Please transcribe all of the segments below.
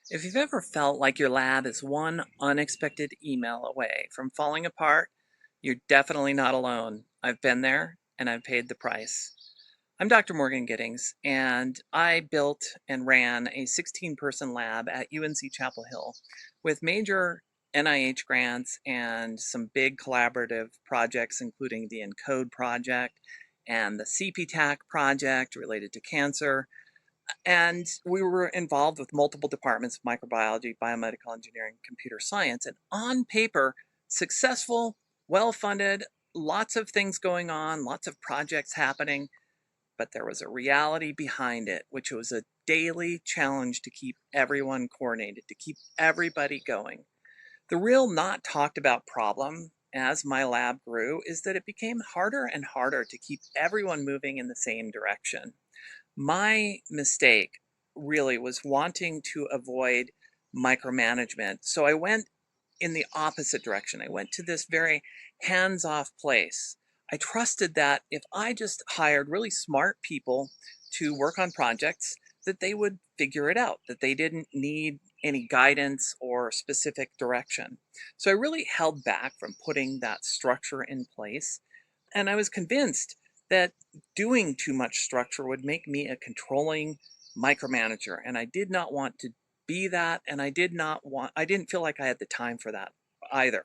If you've ever felt like your lab is one unexpected email away from falling apart, you're definitely not alone. I've been there and I've paid the price. I'm Dr. Morgan Giddings, and I built and ran a 16-person lab at UNC Chapel Hill with major NIH grants and some big collaborative projects, including the ENCODE project and the CPTAC project related to cancer, and we were involved with multiple departments of microbiology, biomedical engineering, computer science, and on paper, successful, well funded, lots of things going on, lots of projects happening. But there was a reality behind it, which was a daily challenge to keep everyone coordinated, to keep everybody going. The real not talked about problem as my lab grew is that it became harder and harder to keep everyone moving in the same direction. My mistake really was wanting to avoid micromanagement. So I went in the opposite direction. I went to this very hands off place. I trusted that if I just hired really smart people to work on projects, that they would figure it out, that they didn't need any guidance or specific direction. So I really held back from putting that structure in place. And I was convinced that doing too much structure would make me a controlling micromanager. And I did not want to be that. And I didn't feel like I had the time for that either.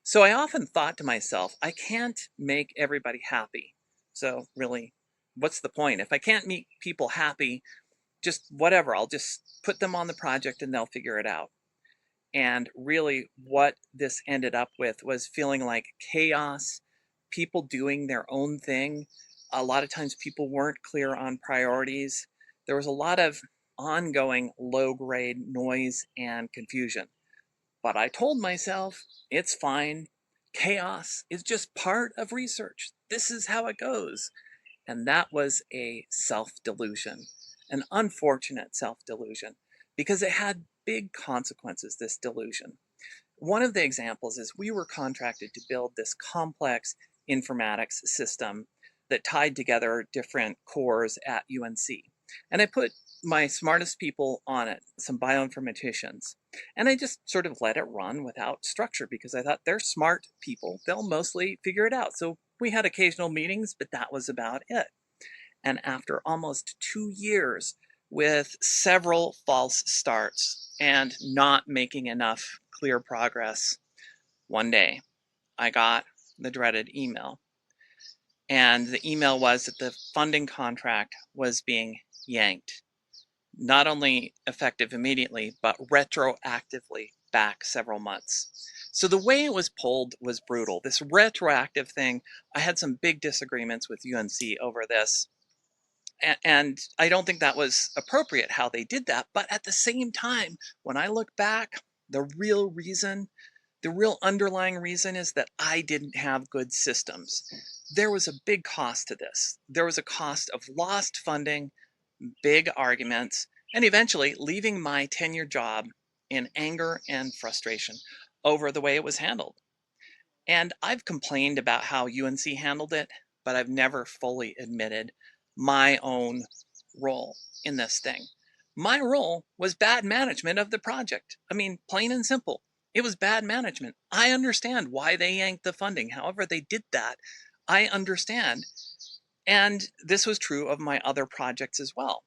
So I often thought to myself, I can't make everybody happy. So really, what's the point? If I can't make people happy, just whatever, I'll just put them on the project and they'll figure it out. And really, what this ended up with was feeling like chaos, people doing their own thing. A lot of times, people weren't clear on priorities. There was a lot of ongoing low grade noise and confusion. But I told myself, it's fine. Chaos is just part of research. This is how it goes. And that was a self delusion, an unfortunate self delusion, because it had big consequences, this delusion. One of the examples is we were contracted to build this complex informatics system that tied together different cores at UNC. And I put my smartest people on it, some bioinformaticians. And I just sort of let it run without structure because I thought they're smart people. They'll mostly figure it out. So we had occasional meetings, but that was about it. And after almost 2 years with several false starts and not making enough clear progress, one day I got the dreaded email. And the email was that the funding contract was being yanked, not only effective immediately, but retroactively back several months. So the way it was pulled was brutal. This retroactive thing, I had some big disagreements with UNC over this. And I don't think that was appropriate how they did that. But at the same time, when I look back, the real underlying reason is that I didn't have good systems. There was a big cost to this. There was a cost of lost funding, big arguments, and eventually leaving my tenure job in anger and frustration over the way it was handled. And I've complained about how UNC handled it, but I've never fully admitted my own role in this thing. My role was bad management of the project. I mean, plain and simple. It was bad management. I understand why they yanked the funding. However, they did that. I understand. And this was true of my other projects as well.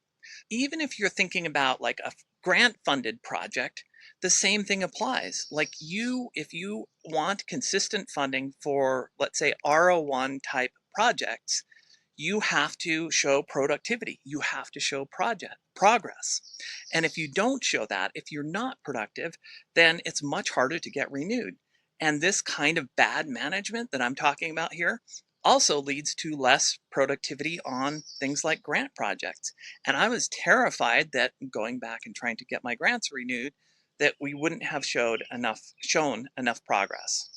Even if you're thinking about like a grant funded project, the same thing applies. Like if you want consistent funding for, let's say, R01 type projects, you have to show productivity. You have to show project progress. And if you don't show that, if you're not productive, then it's much harder to get renewed. And this kind of bad management that I'm talking about here also leads to less productivity on things like grant projects. And I was terrified that going back and trying to get my grants renewed, that we wouldn't have shown enough progress.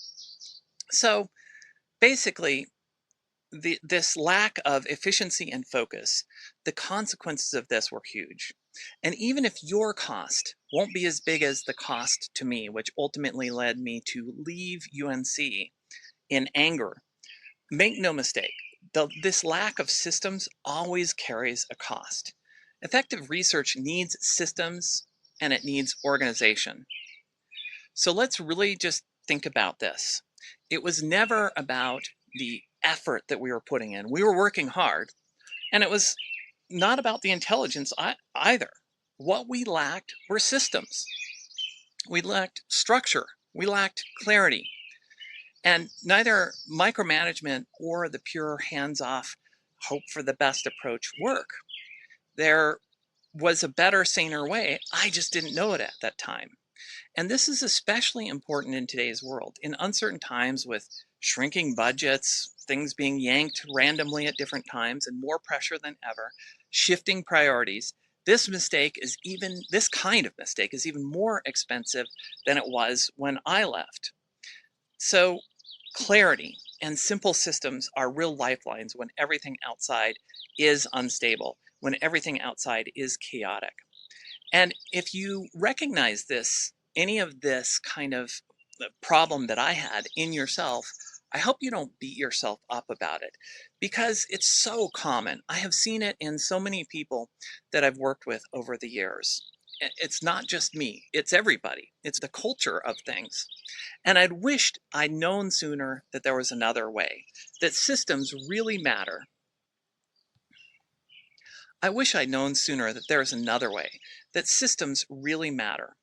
So basically, this lack of efficiency and focus, the consequences of this were huge. And even if your cost won't be as big as the cost to me, which ultimately led me to leave UNC in anger, make no mistake, this lack of systems always carries a cost. Effective research needs systems and it needs organization. So let's really just think about this. It was never about the effort that we were putting in. We were working hard, and it was not about the intelligence either. What we lacked were systems. We lacked structure. We lacked clarity. And neither micromanagement or the pure hands off, hope for the best approach work. There was a better, saner way. I just didn't know it at that time. And this is especially important in today's world. In uncertain times with shrinking budgets, things being yanked randomly at different times, and more pressure than ever, shifting priorities, this kind of mistake is even more expensive than it was when I left. So clarity and simple systems are real lifelines when everything outside is unstable, when everything outside is chaotic. And if you recognize any of this kind of problem that I had in yourself, I hope you don't beat yourself up about it because it's so common. I have seen it in so many people that I've worked with over the years. It's not just me, it's everybody. It's the culture of things. And I'd wished I'd known sooner that there was another way, that systems really matter. I wish I'd known sooner that there's another way, that systems really matter.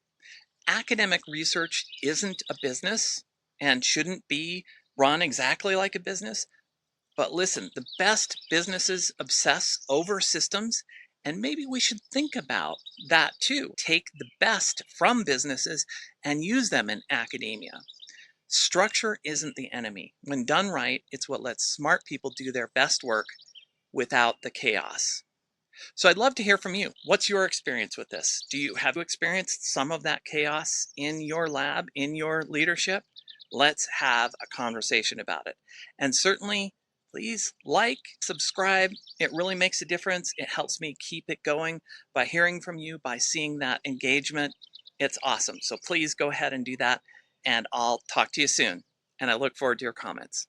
Academic research isn't a business and shouldn't be run exactly like a business. But listen, the best businesses obsess over systems, and maybe we should think about that too. Take the best from businesses and use them in academia. Structure isn't the enemy. When done right, it's what lets smart people do their best work without the chaos. So I'd love to hear from you. What's your experience with this? Do you have experienced some of that chaos in your lab, in your leadership? Let's have a conversation about it. And certainly, please subscribe. It really makes a difference. It helps me keep it going by hearing from you, by seeing that engagement. It's awesome. So please go ahead and do that, and I'll talk to you soon. And I look forward to your comments.